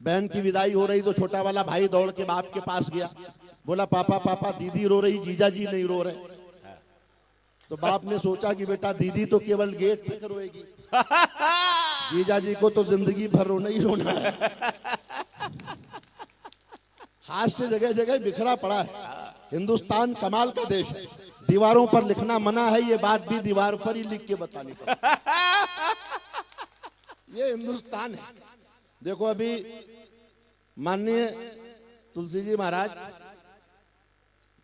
बहन की विदाई हो रही तो छोटा वाला भाई दौड़ के बाप के पास गया, बोला पापा पापा दीदी रो रही, जीजा जी नहीं रो रहे। तो बाप ने सोचा कि बेटा दीदी तो केवल गेट तक रोएगी, जीजा जी को तो जिंदगी भर रोना ही रोना है। हाथ से जगह जगह बिखरा पड़ा है। हिंदुस्तान कमाल का देश है, दीवारों पर लिखना मना है, ये बात भी दीवार पर ही लिख के बतानी पड़ेगी। ये हिंदुस्तान है। देखो अभी माननीय तुलसी जी महाराज,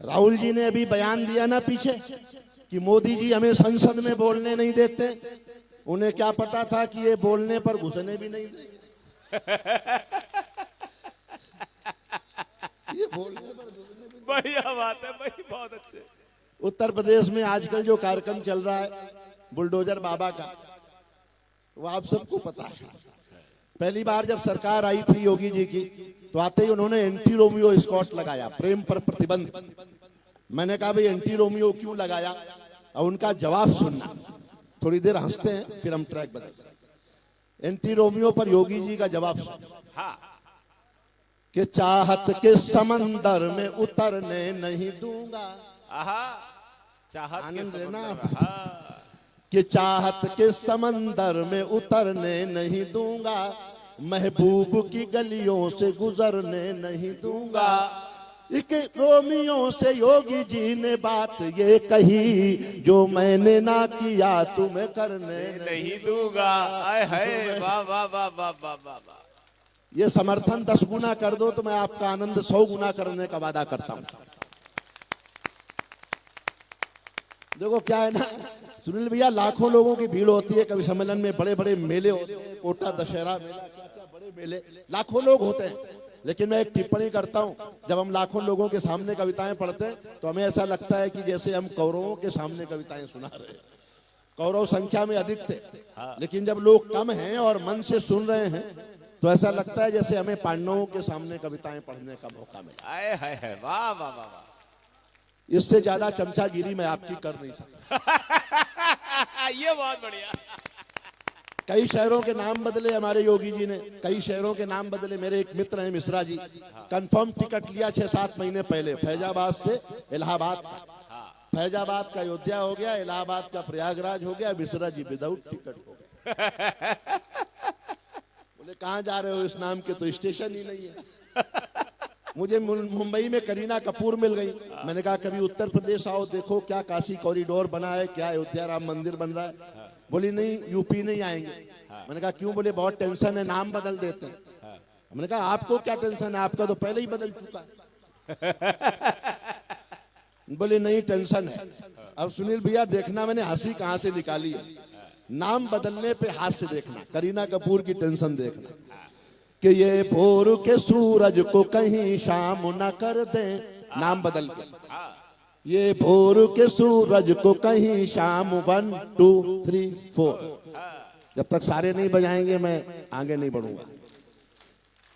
राहुल जी ने अभी बयान दिया ना पीछे कि मोदी जी हमें संसद में बोलने नहीं देते। उन्हें क्या पता था कि ये बोलने पर घुसने भी नहीं देंगे। ये बोलने पर घुसने भी बढ़िया बात है भाई, बहुत अच्छे। उत्तर प्रदेश में आजकल जो कार्यक्रम चल रहा है बुलडोजर बाबा का, वो आप सबको पता है। पहली बार जब सरकार आई थी योगी जी की, तो आते ही उन्होंने एंटी रोमियो स्कॉट लगाया, प्रेम पर प्रतिबंध। मैंने कहा भाई एंटी रोमियो क्यों लगाया, और उनका जवाब सुनना। थोड़ी देर हंसते हैं फिर हम ट्रैक बदलते हैं। एंटी रोमियो पर योगी जी का जवाब सुनना कि चाहत के समंदर में उतरने नहीं दूंगा। चाहत आनंद के लेना। समंदर, कि चाहत के समंदर में उतरने नहीं दूंगा, महबूब की गलियों से गुजरने नहीं दूंगा। एक रोमियो से योगी जी ने बात ये कही, जो मैंने ना किया तुम्हें करने नहीं दूंगा। आए हाय, वाह वाह वाह वाह वाह वाह। ये समर्थन 10 गुना कर दो तो मैं आपका आनंद 100 गुना करने का वादा करता हूं। देखो क्या है ना सुनील भैया, लाखों लोगों की भीड़ होती है कवि सम्मेलन में, बड़े बड़े मेले होते हैं, कोटा दशहरा मेला, क्या क्या बड़े मेले, लाखों लोग होते हैं। लेकिन मैं एक टिप्पणी करता हूं, जब हम लाखों लोगों के सामने कविताएं पढ़ते हैं तो हमें ऐसा लगता है कि जैसे हम कौरवों के सामने कविताएं सुना रहे हैं। कौरव संख्या में अधिक थे, लेकिन जब लोग कम हैं और मन से सुन रहे हैं तो ऐसा लगता है जैसे हमें पांडवों के सामने कविताएं पढ़ने का मौका मिला। आए हाय हाय, वाह वाह वाह वाह। इससे ज्यादा चमचागिरी मैं आपकी कर नहीं सकता। ये बहुत बढ़िया। कई शहरों के नाम बदले हमारे योगी जी ने, कई शहरों के नाम बदले। मेरे एक मित्र हैं मिश्रा जी, कंफर्म टिकट लिया 6-7 महीने पहले, फैजाबाद से इलाहाबाद का। फैजाबाद का अयोध्या हो गया, इलाहाबाद का प्रयागराज हो गया, मिश्रा जी विदाउट टिकट हो गए। बोले कहाँ जा रहे हो इस नाम के, तो स्टेशन ही नहीं है। मुझे मुंबई में करीना कपूर मिल गई। मैंने कहा कभी उत्तर प्रदेश आओ, देखो क्या काशी कॉरिडोर बना है, क्या अयोध्या राम मंदिर बन रहा है। बोली नहीं यूपी नहीं आएंगे। मैंने कहा क्यों, बोले बहुत टेंशन है, नाम बदल देते हैं। मैंने कहा आपको क्या टेंशन है, आपका तो पहले ही बदल चुका है। बोले नहीं टेंशन है। अब सुनील भैया देखना मैंने हंसी कहां से निकाली है, नाम बदलने पे हाथ से देखना, करीना कपूर की टेंशन देखना कि ये भोर के सूरज को कहीं शाम न कर दे, नाम बदल के, ये भोर के सूरज को कहीं शाम 1 2 3 4। जब तक सारे नहीं बजाएंगे मैं आगे नहीं बढ़ूंगा।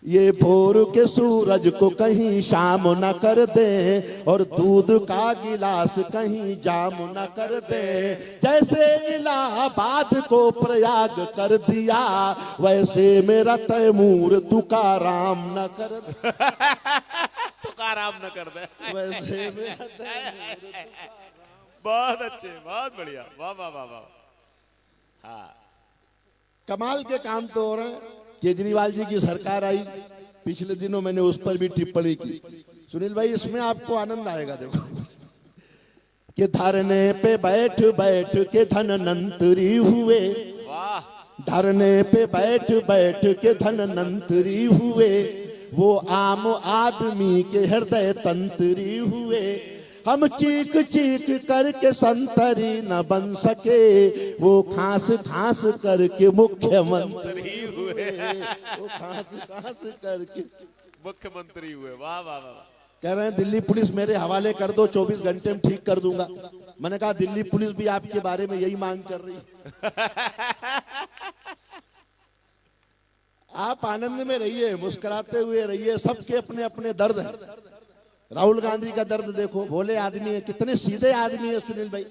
ये भोर के सूरज को कहीं शाम न कर दे, और दूध का गिलास कहीं जाम न कर दे। जैसे इलाहाबाद को प्रयाग कर दिया, वैसे मेरा तैमूर तुकाराम न कर दे। तुकाराम न कर दे। वैसे मेरा बहुत अच्छे, बहुत बढ़िया, वाह वाह वाह वाह। हाँ, कमाल के काम तो हो रहे हैं। केजरीवाल जी की सरकार आई, पिछले दिनों मैंने उस पर भी टिप्पणी की। सुनील भाई इसमें आपको आनंद आएगा। देखो कि धरने पे बैठ बैठ के धनवंतरी हुए, धरने पे बैठ बैठ के धनवंतरी हुए, वो आम आदमी के हृदय तंत्री हुए। हम चीख चीख करके संतरी न बन सके, वो खांस खांस करके मुख्यमंत्री हुए, वो खांस खांस करके मुख्यमंत्री हुए। वाह वाह वाह। कह रहे हैं दिल्ली पुलिस मेरे हवाले कर दो, 24 घंटे में ठीक कर दूंगा। मैंने कहा दिल्ली पुलिस भी आपके बारे में यही मांग कर रही है। आप आनंद में रहिए, मुस्कुराते हुए रहिए, सबके अपने अपने दर्द हैं। राहुल गांधी का दर्द देखो, भोले आदमी है, कितने सीधे आदमी है सुनील भाई।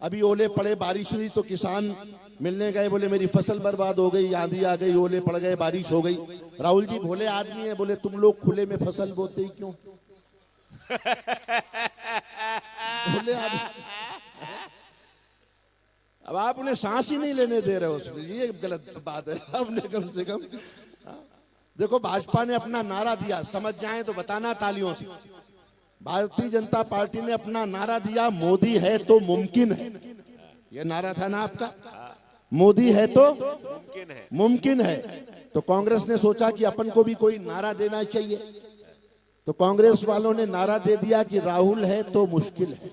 अभी ओले पड़े, बारिश हुई तो किसान मिलने गए, बोले मेरी फसल बर्बाद हो गई, आंधी आ गई, ओले पड़ गए, बारिश हो गई। राहुल जी भोले आदमी है, बोले तुम लोग खुले में फसल बोते ही क्यों? भोले आदमी। अब आप उन्हें सांस ही नहीं लेने दे रहे हो, ये गलत बात है। आपने कम से कम देखो, भाजपा ने अपना नारा दिया, समझ जाए तो बताना तालियों से। भारतीय जनता पार्टी ने अपना नारा दिया, मोदी है तो मुमकिन है। ये नारा था ना आपका, मोदी है तो मुमकिन है। तो कांग्रेस ने सोचा कि अपन को भी कोई नारा देना चाहिए, तो कांग्रेस वालों ने नारा दे दिया कि राहुल है तो मुश्किल है।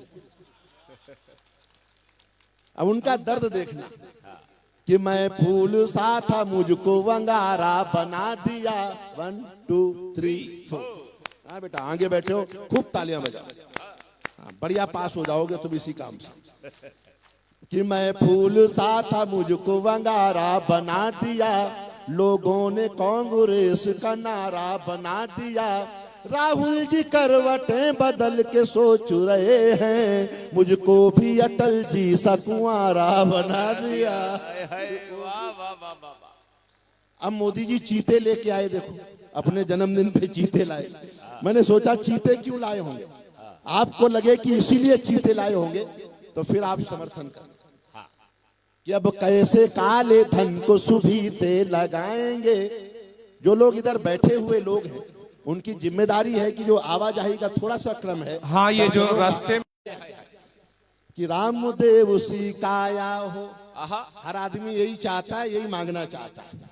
अब उनका दर्द देखना कि मैं फूल सा था मुझको वंगारा बना दिया। 1 2 3 4। हाँ बेटा, आगे बैठे हो, खूब तालियां बजाओ। हाँ, बढ़िया पास हो जाओगे तुम इसी काम से। कि मैं फूल सा था मुझको वंगारा बना दिया, लोगों ने कांग्रेस का नारा बना दिया। राहुल जी करवटें बदल के सोच रहे हैं, मुझको भी अटल जी सा कुंवारा बना दिया। अब मोदी जी चीते लेके आए, देखो अपने जन्मदिन पे चीते लाए। मैंने सोचा चीते क्यों लाए होंगे, आपको लगे कि इसीलिए चीते लाए होंगे तो फिर आप समर्थन करें कि अब कैसे काले धन को सुभीते लगाएंगे। जो लोग इधर बैठे हुए लोग हैं, उनकी जिम्मेदारी है कि जो आवाजाही का थोड़ा सा क्रम है, हाँ, ये जो रास्ते कि राम देव सी काया हो। हर आदमी यही चाहता है, यही मांगना चाहता है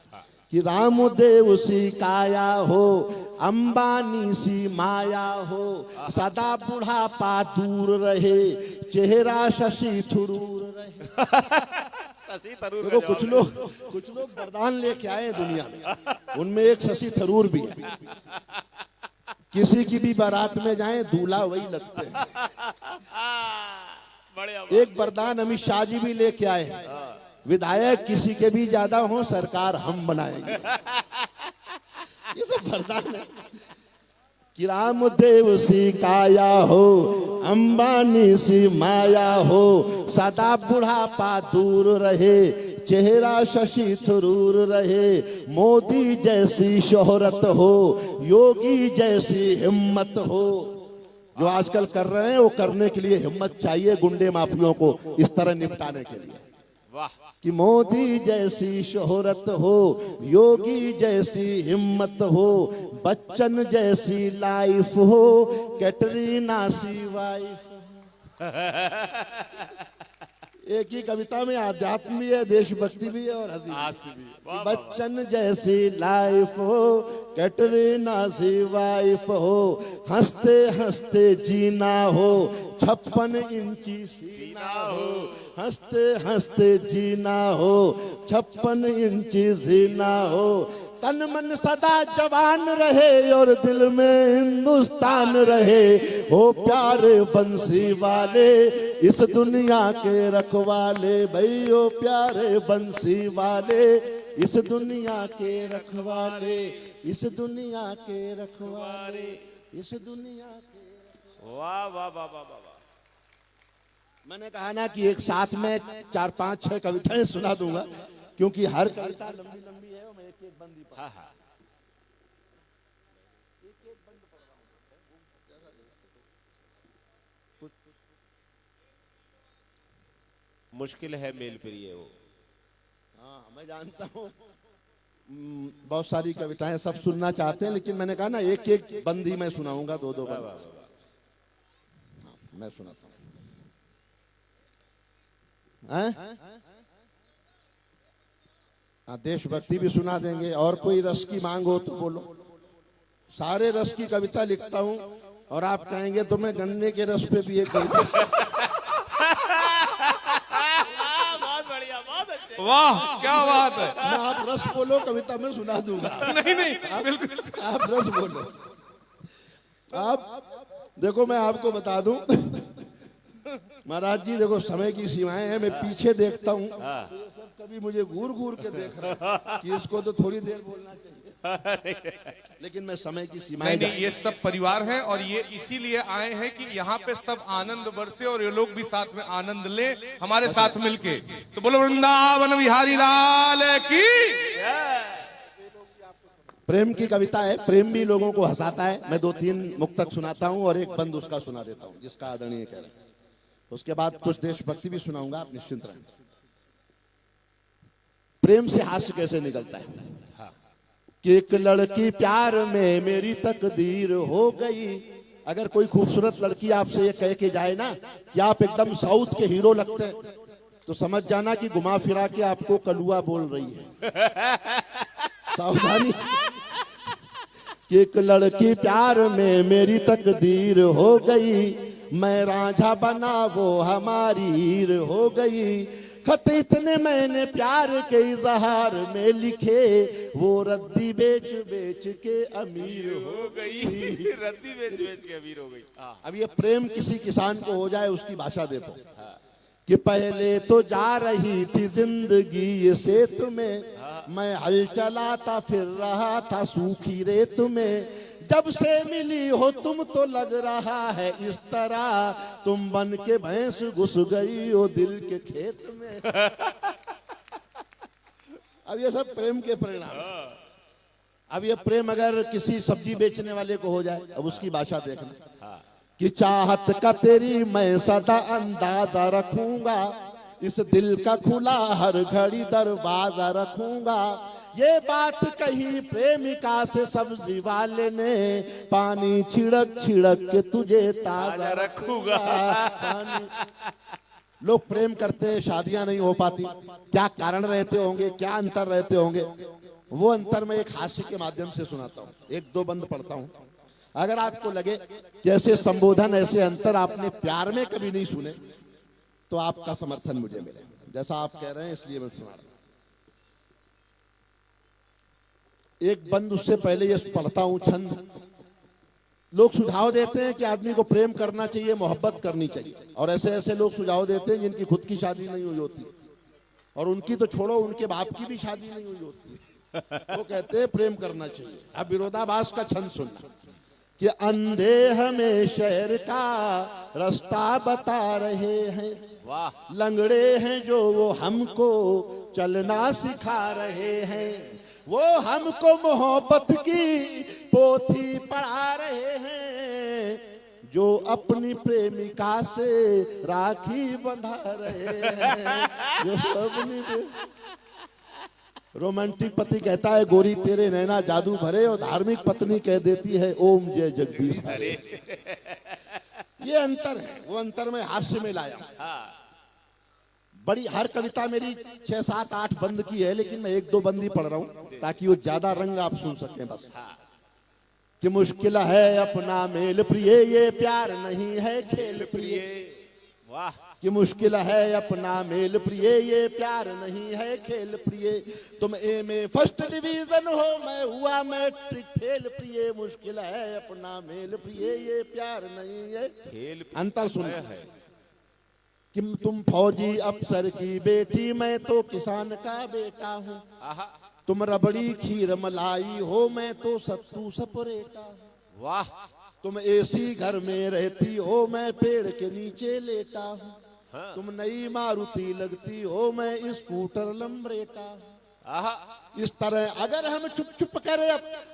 कि राम देव सी काया हो, अंबानी सी माया हो, सदा बुढ़ापा दूर रहे, चेहरा शशि थरूर रहे। देखो कुछ लोग वरदान लेके आए दुनिया में, उनमें एक शशि थरूर भी है। किसी की भी बारात में जाएं, दूल्हा वही लगते हैं। एक वरदान अमित शाह जी भी लेके आए हैं, विधायक किसी के भी ज्यादा हो, सरकार हम बनाएंगे। ये सब वरदान है कि राम देव सी काया हो, अंबानी सी माया हो, सदा बुढ़ापा दूर रहे, चेहरा शशि थरूर रहे, मोदी जैसी शोहरत हो, योगी जैसी हिम्मत हो। जो आजकल कर रहे हैं वो करने के लिए हिम्मत चाहिए, गुंडे माफियों को इस तरह निपटाने के लिए। कि मोदी जैसी शोहरत हो, योगी जैसी हिम्मत हो, बच्चन जैसी लाइफ हो, कैटरीना सी वाइफ। एक ही कविता में आध्यात्म भी है, देशभक्ति भी है और हंसी भी। बच्चन जैसी लाइफ हो, कैटरीना सी वाइफ हो, हंसते हंसते जीना हो, 56 इंची सीना हो, हंसते हंसते जीना हो, 56 इंची जीना हो, तन मन सदा जवान रहे और दिल में हिंदुस्तान रहे, हो प्यारे बंसी वाले इस दुनिया के रखवाले, भाई ओ प्यारे बंसी वाले इस दुनिया के रखवाले, इस दुनिया के रखवाले, इस दुनिया के। वाह वाह वाह वाह वाह। मैंने कहा ना कि एक साथ में 4 5 6 कविताएं सुना दूंगा, क्योंकि हर कविता लंबी लंबी है, मैं एक एक बंदी पढ़। हाँ हाँ, मुश्किल है मेल प्रिय वो। हाँ मैं जानता हूँ, बहुत सारी कविताएं सब सुनना चाहते हैं, लेकिन मैंने कहा ना एक एक बंदी मैं सुनाऊंगा, 2 2 बंदी मैं सुनाता हूँ। देशभक्ति भी सुना देंगे, और कोई रस की मांग हो तो बोलो। सारे रस की कविता लिखता हूँ, और आप कहेंगे तो मैं गन्ने के रस पे भी एक कविता। वाह क्या बात है। ना आप रस बोलो, कविता में सुना दूंगा। नहीं नहीं बिल्कुल, आप रस बोलो। आप देखो, मैं आपको बता दूं महाराज जी, देखो समय की सीमाएं हैं, मैं पीछे देखता हूँ, सब कभी मुझे घूर घूर के देख रहे हैं कि इसको तो थोड़ी देर बोलना चाहिए। लेकिन मैं समय की नहीं सीमाएं नहीं, ये सब परिवार है और ये इसीलिए आए हैं कि यहाँ पे सब आनंद बरसे और ये लोग भी साथ में आनंद ले हमारे साथ मिलके। तो बोलो वृंदावन बिहारी लाल की। प्रेम की कविता है, प्रेम भी लोगों को हंसाता है। मैं 2-3 मुक्तक सुनाता हूं और एक बंद उसका सुना देता हूं जिसका आदरणीय कह रहे हैं। उसके बाद कुछ देशभक्ति भी सुनाऊंगा, आप निश्चिंत रहें। प्रेम से हास्य कैसे निकलता है कि एक लड़की प्यार में मेरी तकदीर हो गई। अगर कोई खूबसूरत लड़की आपसे ये कह के जाए ना कि आप एकदम साउथ के हीरो लगते हैं, तो समझ जाना कि घुमा फिरा के आपको कलुआ बोल रही है। सावधानी। एक लड़की प्यार में मेरी तकदीर हो गई, मैं रांझा बना वो हमारी हीर हो गई। खत इतने मैंने प्यार के इजहार में लिखे, वो रद्दी बेच बेच के अमीर हो गई। रद्दी बेच बेच के अमीर हो गई। अब ये प्रेम किसी किसान को हो जाए, उसकी भाषा देखो कि पहले तो जा रही थी जिंदगी ये सेत में, मैं हल चलाता फिर रहा था सूखी रेत में। जब से मिली हो तुम तो लग रहा है इस तरह, तुम बन के भैंस घुस गई हो दिल के खेत में। अब ये सब प्रेम के परिणाम। अब ये प्रेम अगर किसी सब्जी बेचने वाले को हो जाए, अब उसकी भाषा देखना कि चाहत का तेरी मैं सदा अंदाजा रखूंगा, इस दिल का खुला हर घड़ी दरवाजा रखूंगा। ये बात कही प्रेमिका से सब्जी वाले ने, पानी छिड़क छिड़क के तुझे ताजा रखूंगा। लोग प्रेम करते हैं, शादियां नहीं हो पाती। क्या कारण रहते होंगे, क्या अंतर रहते होंगे? वो अंतर मैं एक हास्य के माध्यम से सुनाता हूँ, 1-2 बंद पढ़ता हूँ। अगर आपको लगे कि ऐसे संबोधन, ऐसे अंतर आपने प्यार में कभी नहीं सुने, तो आपका समर्थन मुझे मिले। जैसा आप कह रहे हैं इसलिए मैं सुना रहा हूं। एक बंद उससे पहले ये पढ़ता हूं छंद। लोग सुझाव देते हैं कि आदमी को प्रेम करना चाहिए, मोहब्बत करनी चाहिए, और ऐसे ऐसे लोग सुझाव देते हैं जिनकी खुद की शादी नहीं हुई होती, और उनकी तो छोड़ो, उनके बाप की भी शादी नहीं हुई होती। वो कहते हैं प्रेम करना चाहिए। अब विरोधाभास का छंद सुनना कि अंधे हमें शहर का रास्ता बता रहे हैं, वाह। लंगड़े हैं जो वो हमको चलना सिखा रहे हैं, वो हमको मोहब्बत की पोथी पढ़ा रहे हैं, जो अपनी प्रेमिका से राखी बंधा रहे हैं, जो अपनी रोमांटिक पति कहता है गोरी तेरे नैना जादू भरे, और धार्मिक पत्नी कह देती है ओम जय जगदीश हरे। ये अंतर है, वो अंतर मैं हास्य में लाया। बड़ी हर कविता मेरी 6, 7, 8 बंद की है, लेकिन मैं 1-2 बंद ही पढ़ रहा हूं ताकि वो ज्यादा रंग आप सुन सकें। बस कि मुश्किल है अपना मेल प्रिय, ये प्यार नहीं है खेल प्रिय। वाह। कि मुश्किल है अपना मेल प्रिय, ये प्यार नहीं है खेल प्रिय। तुम ए में फर्स्ट डिवीजन हो, मैं हुआ मैट्रिक फेल प्रिय। मुश्किल है अपना मेल प्रिय, ये प्यार नहीं है खेल। अंतर सुन है कि तुम फौजी अफसर की बेटी, मैं तो किसान का बेटा हूँ। तुम रबड़ी खीर मलाई हो, मैं तो सत्तू सपरेटा हूँ। वाह। तुम एसी घर में रहती हो, मैं पेड़ के नीचे लेटा हूँ। तुम नई मारुति लगती हो, मैं स्कूटर लंबरेटा हूँ। इस तरह अगर हम चुप चुप कर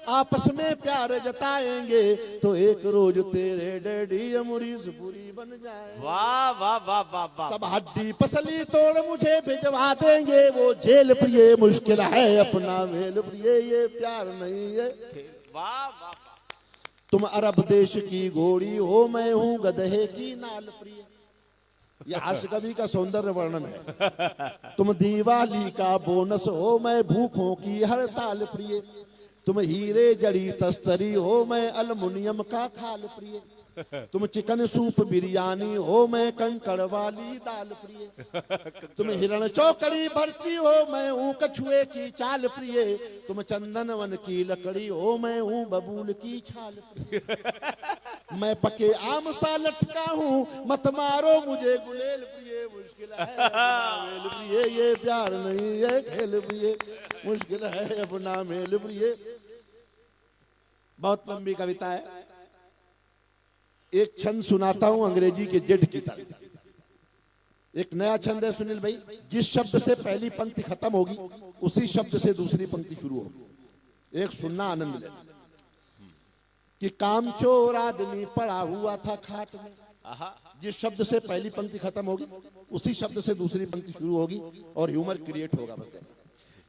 आपस में प्यार जताएंगे, तो एक रोज तेरे डैडी अमरीश पुरी बन जाएंगे। वाह वाह वाह वाह वाह। सब हड्डी पसली तोड़ मुझे भिजवा देंगे, वो जेल प्रिय। मुश्किल है अपना मेल प्रिय, ये प्यार नहीं है। वाह वाह। तुम अरब देश की घोड़ी हो, मैं हूँ गधे की नाल प्रिय। यह हास्य कवि का सौंदर्य वर्णन है। तुम दिवाली का बोनस हो, मैं भूखों की हड़ताल प्रिय। तुम हीरे जड़ी तस्तरी हो, मैं अल्मुनियम का खाल प्रिय। तुम चिकन सूप बिरयानी हो, मैं कंकड़ वाली दाल प्रिय। तुम हिरण चौकड़ी भरती हो, मैं हूँ कछुए की चाल प्रिय। तुम चंदन वन की लकड़ी हो, मैं हूँ बबूल की छाल प्रिय। मैं पके आम सा लटका हूँ, मत मारो मुझे गुलेल प्रिय। मुश्किल है अपना मेल प्रिय, ये प्यार नहीं है खेल प्रिय। मुश्किल है अपना मेल प्रिय। बहुत लंबी कविता है, एक छंद सुनाता हूं अंग्रेजी के जेड की तरह। एक नया छंद है सुनील भाई, जिस शब्द से पहली पंक्ति खत्म होगी उसी शब्द से दूसरी पंक्ति शुरू होगी। एक सुनना, आनंद लेना। कि कामचोर आदमी पड़ा हुआ था खाट में, जिस शब्द से पहली पंक्ति खत्म होगी उसी शब्द से दूसरी पंक्ति शुरू होगी और ह्यूमर क्रिएट होगा। बताइए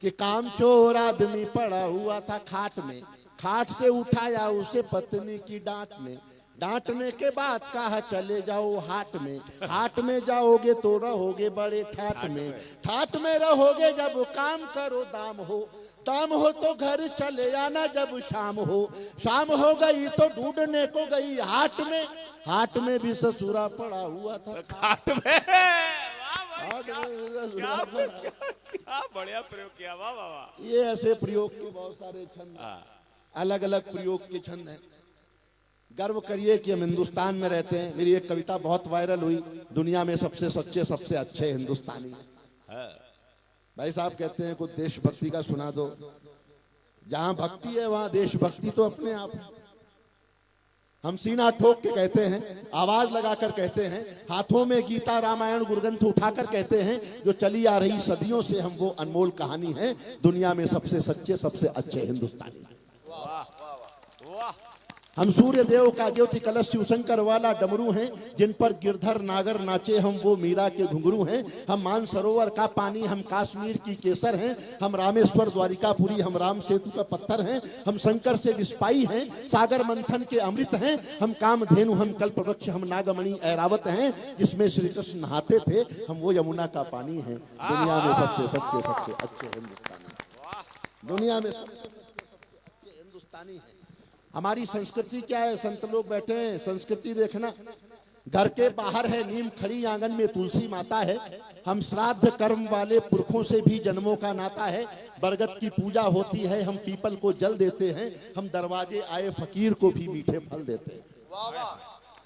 कि कामचोर आदमी पड़ा हुआ था खाट में, खाट से उठाया उसे पत्नी की डांट में, डांटने के बाद कहा चले जाओ हाट में, हाट में जाओगे तो रहोगे बड़े ठाट में, ठाट में रहोगे जब काम करो दाम हो, दाम हो तो घर चले आना जब शाम हो, शाम हो गई तो ढूंढने को गई हाट में, हाट में भी ससुरा पड़ा हुआ था खाट में। हाट में भी ससुरा क्या बढ़िया प्रयोग किया, वाह वाह वाह। ये ऐसे प्रयोग के बहुत सारे छंद, अलग अलग प्रयोग के छंद हैं। गर्व करिए कि हम हिंदुस्तान में रहते हैं। मेरी एक कविता बहुत वायरल हुई, दुनिया में सबसे सच्चे सबसे अच्छे हिंदुस्तानी हैं। भाई साहब कहते हैं कुछ देशभक्ति का सुना दो। जहां भक्ति है वहां देशभक्ति तो अपने आप है। हम सीना ठोक के कहते हैं, आवाज लगाकर कहते हैं, हाथों में गीता रामायण गुरग्रंथ उठाकर कहते हैं, जो चली आ रही सदियों से हम वो अनमोल कहानी है, दुनिया में सबसे सच्चे सबसे अच्छे हिंदुस्तानी। हम सूर्य देव का ज्योति कलश शिवशंकर वाला डमरू हैं, जिन पर गिरधर नागर नाचे हम वो मीरा के घुंघरू हैं। हम मानसरोवर का पानी, हम कश्मीर की केसर हैं, हम रामेश्वर द्वारिकापुरी, हम राम सेतु का पत्थर हैं, हम शंकर से विस्पाई हैं, सागर मंथन के अमृत हैं, हम कामधेनु, हम कल्पवृक्ष, हम नागमणि ऐरावत हैं, जिसमें श्री कृष्ण नहाते थे, हम वो यमुना का पानी हैं। दुनिया में सबसे सच्चे सबसे अच्छे हिंदुस्तानी, दुनिया में सबसे अच्छे हिंदुस्तानी है। हमारी संस्कृति क्या है? संत लोग बैठे हैं, संस्कृति देखना। घर के बाहर है नीम खड़ी, आंगन में तुलसी माता है, हम श्राद्ध कर्म वाले पुरखों से भी जन्मों का नाता है, बरगद की पूजा होती है, हम पीपल को जल देते हैं, हम दरवाजे आए फकीर को भी मीठे फल देते हैं।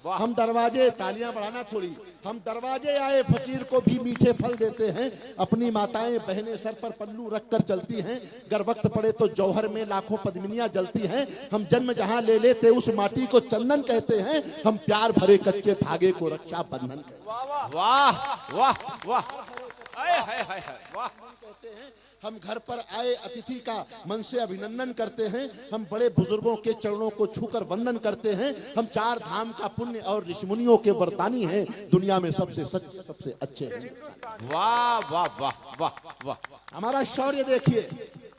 हम दरवाजे, तालियां बढ़ाना थोड़ी, हम दरवाजे आए फकीर को भी मीठे फल देते हैं, अपनी माताएं बहनें सर पर पल्लू रखकर चलती हैं, गर वक्त पड़े तो जौहर में लाखों पद्मिनियां जलती हैं, हम जन्म जहां ले लेते उस माटी को चंदन कहते हैं, हम प्यार भरे कच्चे धागे को रक्षा बंधन कहते हैं। वाह वाह वाह, हाय हाय हाय वाह। कहते हैं हम घर पर आए अतिथि का मन से अभिनंदन करते हैं, हम बड़े बुजुर्गों के चरणों को छूकर वंदन करते हैं, हम चार धाम का पुण्य और ऋषिमुनियों के वरदानी हैं, दुनिया में सबसे सच्चे सबसे अच्छे हैं। वाह वाह वाह वाह वाह। हमारा शौर्य देखिए,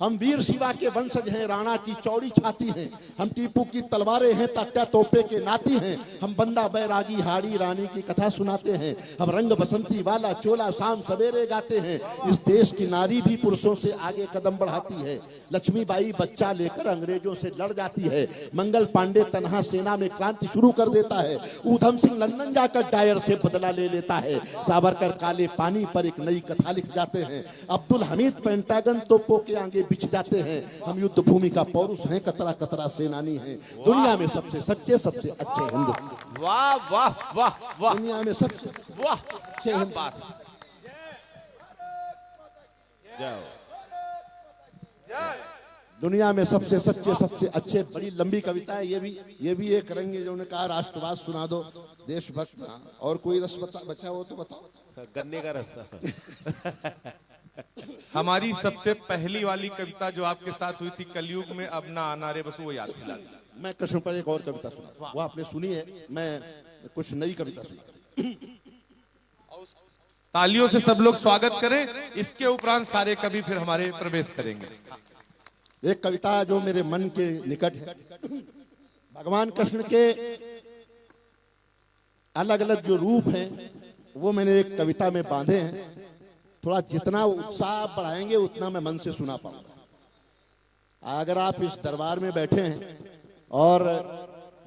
हम वीर शिवा के वंशज हैं, राणा की चौड़ी छाती हैं, हम टीपू की तलवारें हैं, तात्या तोपे के नाती हैं, हम बंदा बैरागी हाड़ी रानी की कथा सुनाते हैं, हम रंग बसंती वाला चोला शाम सवेरे गाते हैं, इस देश की नारी भी पुरुषों से आगे कदम बढ़ाती है, लक्ष्मीबाई बच्चा लेकर अंग्रेजों से लड़ जाती है, मंगल पांडे तन्हा सेना में क्रांति शुरू कर देता है, ऊधम सिंह लंदन जाकर डायर से बदला ले लेता है, सावरकर काले पानी पर एक नई कथा लिख जाते हैं, अब्दुल हमीद पेंटागन तोपों के आगे बिछ जाते हैं, हम युद्ध भूमि का पौरुष हैं, कतरा कतरा सेनानी हैं, दुनिया में सबसे सच्चे सबसे अच्छे हिंदू। वाह वाह वाह वाह, दुनिया में सबसे वाह अच्छे हिंदू। जाओ दुनिया में सबसे सच्चे सबसे अच्छे। बड़ी लंबी कविता है ये भी एक रंग है, जो ने कहा राष्ट्रवाद सुना दो, देशभक्त। और कोई रस बचा हो तो बताओ। गन्ने का रस। हमारी सबसे पहली वाली कविता जो आपके साथ हुई थी, कलयुग में अब ना आना रे, बस वो याद दिला दी। मैं कृष्ण पर एक और कविता सुना, वो आपने सुनी है, मैं कुछ नई कविता सुना। तालियों से सब लोग स्वागत करें, इसके उपरांत सारे कवि फिर हमारे प्रवेश करेंगे। एक कविता जो मेरे मन के निकट है, भगवान कृष्ण के अलग अलग जो रूप हैं वो मैंने एक कविता में बांधे हैं। थोड़ा जितना उत्साह बढ़ाएंगे उतना मैं मन से सुना पाऊंगा। अगर आप इस दरबार में बैठे हैं और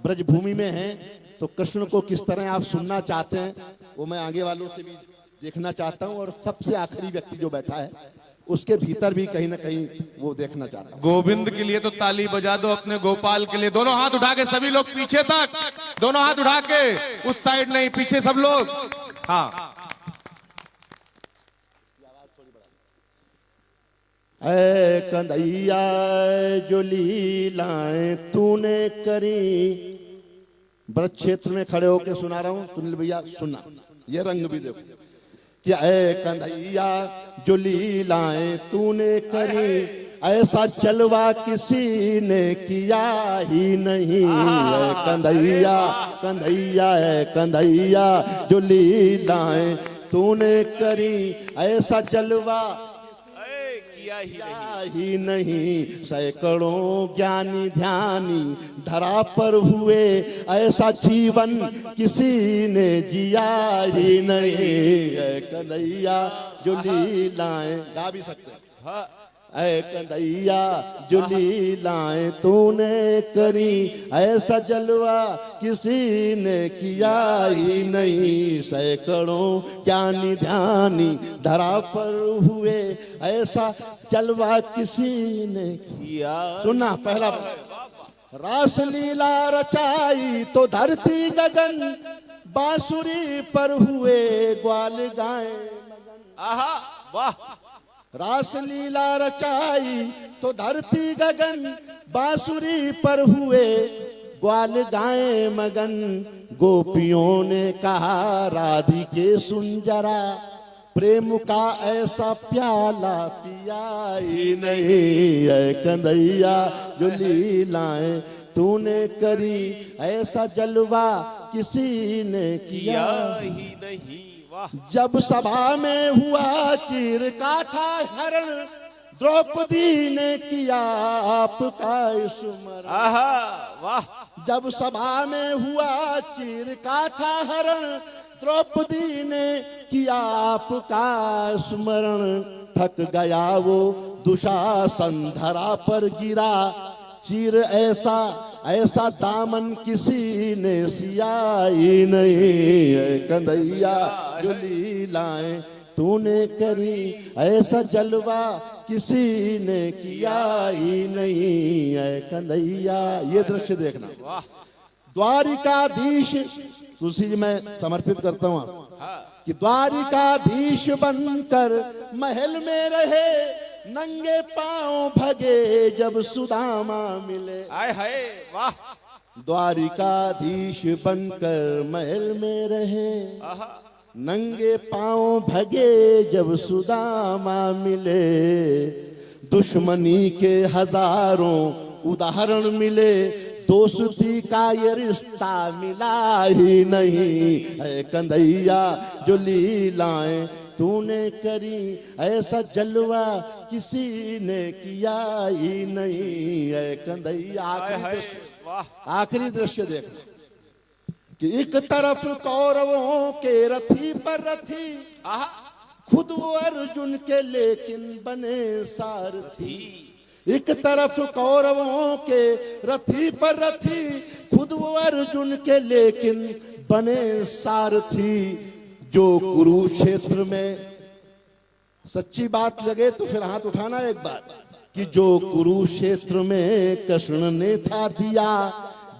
ब्रजभूमि में हैं तो कृष्ण को किस तरह आप सुनना चाहते हैं वो मैं आगे वालों से भी देखना चाहता हूं, और सबसे आखिरी व्यक्ति जो बैठा है उसके भीतर भी कहीं ना कहीं वो देखना चाहता हूं। गोविंद के लिए तो ताली बजा दो, अपने गोपाल के लिए दोनों हाथ उठा के सभी लोग पीछे तक, दोनों हाथ उठा के, उस साइड नहीं, पीछे सब लोग। हाँ, ऐ कंदैया जो लीलाएं तूने करी। ब्रज क्षेत्र में खड़े होकर सुना रहा हूं, सुनील भैया सुनना, ये रंग भी देखो कि ऐ कंदैया जो लीलाएं तूने करी, ऐसा जलवा किसी ने किया ही नहीं। ऐ कंदैया कंदैया ऐ कंदैया जो लीलाएं तूने करी, ऐसा जलवा किया ही नहीं। सैकड़ों ज्ञानी ध्यानी धरा पर हुए, ऐसा जीवन किसी ने जिया ही नहीं। ऐ कंदैया जो लीलाएं, गा भी सकते हैं, ऐ कंदैया जो लीलाएं तूने करी, ऐसा जलवा किसी ने किया ही नहीं। सैकड़ों ज्ञानी ध्यानी धरा पर हुए, ऐसा जलवा किसी ने किया। सुनना पहला, रास लीला रचाई तो धरती गगन, बांसुरी पर हुए ग्वाल गाए। आहा वाह, रास लीला रचाई तो धरती गगन, बांसुरी पर हुए ग्वाल गाए मगन। गोपियों ने कहा राधिके सुन जरा, प्रेम का ऐसा प्याला पिया ही नहीं। ऐ कंदैया जो लीलाएं तूने करी, ऐसा जलवा किसी ने किया ही नहीं। जब सभा में हुआ चीर काठा हरण, द्रौपदी ने किया आपका स्मरण। आहा वाह, जब सभा में हुआ चीर काठा हरण, द्रौपदी ने किया आपका स्मरण। थक गया वो दुशासन धरा पर गिरा, चीर ऐसा ऐसा दामन किसी ने सिया ही नहीं। ऐ कंदैया जो लीलाएं तूने करी, ऐसा जलवा किसी ने किया ही नहीं। ऐ कंदैया, ये दृश्य देखना, द्वारिकाधीश तुलसी जी मैं समर्पित करता हूँ कि द्वारिकाधीश बनकर महल में रहे, नंगे पांव भगे जब सुदामा मिले। आय हाय वाह, द्वारिकाधीश बनकर महल में रहे, नंगे पांव भगे जब सुदामा मिले। दुश्मनी के हजारों उदाहरण मिले, दोस्ती का ये रिश्ता मिला ही नहीं। ऐ कंदैया जो लीलाएं तूने करी, ऐसा जलवा किसी ने किया ही नहीं। ऐ कंदैया, आखिरी दृश्य देखना कि एक तरफ कौरवों के रथी पर रथी, खुद वो अर्जुन के लेकिन बने सारथी। एक तरफ कौरवों के रथी पर रथी, खुद वो अर्जुन के लेकिन बने सारथी। जो कुरुक्षेत्र में सच्ची बात लगे तो फिर हाथ उठाना एक बार, कि जो कुरुक्षेत्र में कृष्ण ने था दिया,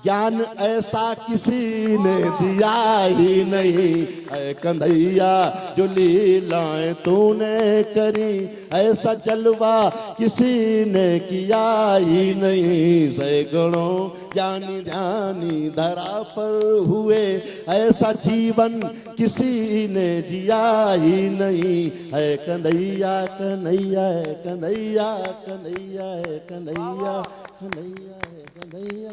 ज्ञान ऐसा किसी ने दिया ही नहीं। ऐ कंदैया जो लीलाएं तूने करी, ऐसा जलवा किसी ने किया ही नहीं। सैकड़ों ज्ञानी ध्यानी धरा पर हुए, ऐसा जीवन किसी ने जिया ही नहीं। है कंदैया कन्हैया है कंदैया, कन्हैया है कन्हैया, कन्हैया है कन्हैया।